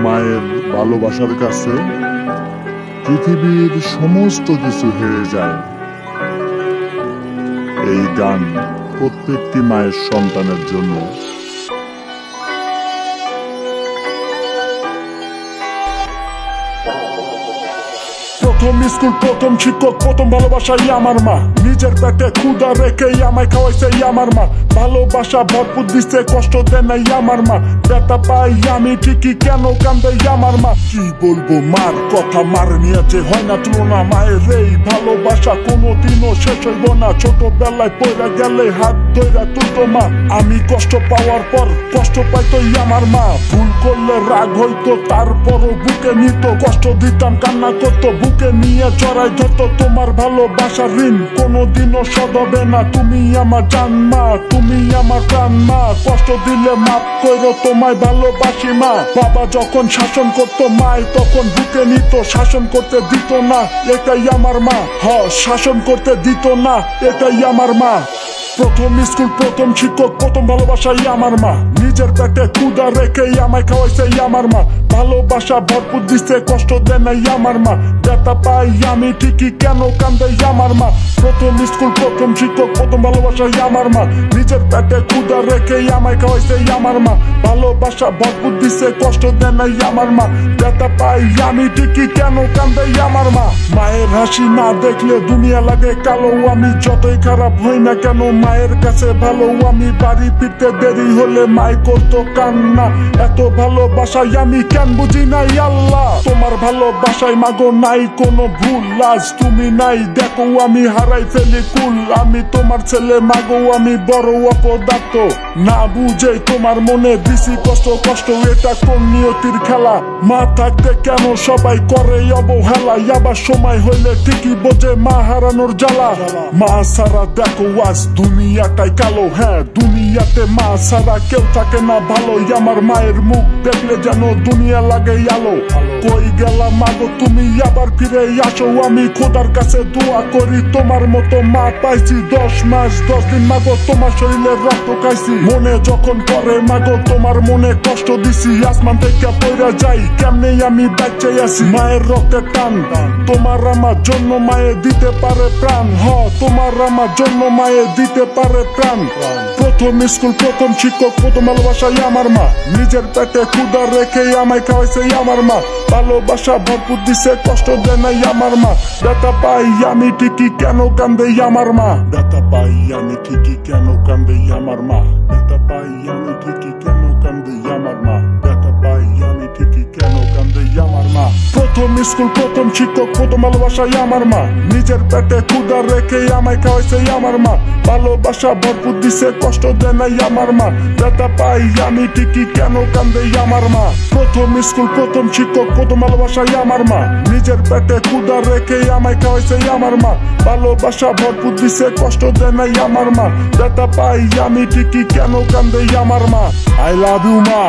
মায়ের ভালোবাসার কাছে পৃথিবীর সমস্ত কিছু হেরে যায়। এই গান প্রত্যেকটি মায়ের সন্তানের জন্য। প্রথম স্কুল, প্রথম শিক্ষক, প্রথম ভালোবাসাই আমার মা। নিজের পেটে ক্ষুধা রেখে আমায় খাওয়াইছে আমার মা। ভালোবাসা ভরপুর দিচ্ছে, কষ্ট দেয় নাই আমার মা। ব্যথা পাই আমি ঠিকই, কেন কান্দে আমার মা। কি বলবো মার কথা, মার নিয়ে যে হয় না তুলনা। মায়ের এই ভালোবাসা কোনোদিনও শেষ হইব না। ছোটবেলায় পড়া গেলে হাত ধইরা তুলতো মা। আমি কষ্ট পাওয়ার পর কষ্ট পাইতো আমার মা। ভুল করলে রাগ হইতো, তারপরও বুকে নিত। কষ্ট দিতাম, কান্না করতো, বুকে নিয়ে জড়াই ধরতো। তোমার ভালোবাসার ঋণ কোনোদিনও শোধ হবে না। তুমি আমার জান মা, তুমি আমার প্রাণ মা। কষ্ট দিলে মাফ করো, তোমায় ভালোবাসি মা। বাবা যখন শাসন করতো, মায় তখন বুকে নিত। শাসন করতে দিত না, এটাই আমার মা। শাসন করতে দিত না, এটাই আমার মা। প্রথম স্কুল, প্রথম শিক্ষক, প্রথম ভালোবাসাই আমার মা। নিজের পেটে ক্ষুধা রেখে আমায় খাওয়াইছে আমার মা। ভালোবাসা ভরপুর দিচ্ছে, কষ্ট দেয় নাই আমার মা। ব্যথা পাই আমি ঠিকই, কেন কান্দে আমার মা। প্রথম স্কুল, প্রথম শিক্ষক, প্রথম ভালোবাসাই আমার মা। নিজের পেটে ক্ষুধা রেখে আমায় খাওয়াইছে আমার মা। ভালোবাসা ভরপুর দিচ্ছে, কষ্ট দেয় নাই আমার মা। ব্যথা পাই আমি ঠিকই, কেন কান্দে আমার মা। মায়ের হাসি না দেখলে দুনিয়া লাগে কালো। আমি যতই খারাপ হই না কেন, মায়ের কাছে ভালো আমি। বাড়ি ফিরতে দেরি হলে মায় করতো কান্না। এত ভালোবাসায় আমি কেন বুঝি নাই আল্লাহ। তোমার ভালোবাসায় মাগো নাই কোনো ভুল। আজ তুমি নাই, দেখো আমি হারাই ফেলি কুল। আমি তোমার ছেলে মাগো, আমি বড় অপদার্থ। না বুঝে তোমার মনে দিছি কষ্ট, কষ্ট এটা কোন নিয়তির খেলা। মা থাকতে কেন সবাই করে অবহেলা। আবার সময় হইলে ঠিকই বোঝে মা হারানোর জ্বালা। মা সারা দেখো আজ দুনিয়াটাই কালো। হ্যাঁ, দুনিয়াতে মা ছাড়া কেউ থাকে না ভালো। আমার মায়ের মুখ দেখলে যেন দুনিয়া লাগে আলো। কই গেলা মাগো তুমি, আবার ফিরে আসো। আমি খোদার কাছে দোয়া করি, তোমার মতো মা পাইছি। 10 মাস 10 দিন মাগো তোমার শরীরে রক্ত খাইছি। মনে যখন করে মাগো তোমার মনে কষ্ট দিছি। আসমান থেকে পড়া যাই, কেমনে আমি বাচ্চা আছি। মায়ের রক্তের টান তোমার আমার জন্য, মায়ে দিতে পারে প্রাণ। তোমার আমার জন্য মায়ে দিতে পারে প্রাণ। প্রথম স্কুল, প্রথম শিক্ষক, প্রথম ভালোবাসাই আমার মা। নিজের পেটে ক্ষুধা রেখে আমায় খাওয়াইছে আমার মা। ভালোবাসা ভরপুর দিছে, কষ্ট দেয় নাই আমার মা। ব্যথা পাই আমি ঠিকই, কেন কান্দে আমার মা। ব্যথা পাই আমি ঠিকই, কেন কান্দে আমার মা। ব্যথা পাই আমি ঠিকই, কেন কান্দে আমার মা। ব্যথা পাই আমি ঠিকই, কেন কান্দে আমার মা। প্রথম স্কুল, প্রথম শিক্ষক, প্রথম ভালোবাসাই আমার মা। নিজের পেটে ক্ষুধা রেখে আমায় খাওয়াইছে আমার মা। ভালোবাসা ভরপুর দিছে, কষ্ট দেয় নাই আমার মা। ব্যথা পাই আমি ঠিকই, কেন কান্দে আমার মা। প্রথম স্কুল, প্রথম শিক্ষক, প্রথম ভালোবাসাই আমার মা। নিজের পেটে ক্ষুধা রেখে আমায় খাওয়াইছে আমার মা। ভালোবাসা ভরপুর দিছে, কষ্ট দেয় নাই আমার মা। ব্যথা পাই আমি ঠিকই, কেন কান্দে আমার মা। আই লাভ ইউ মা।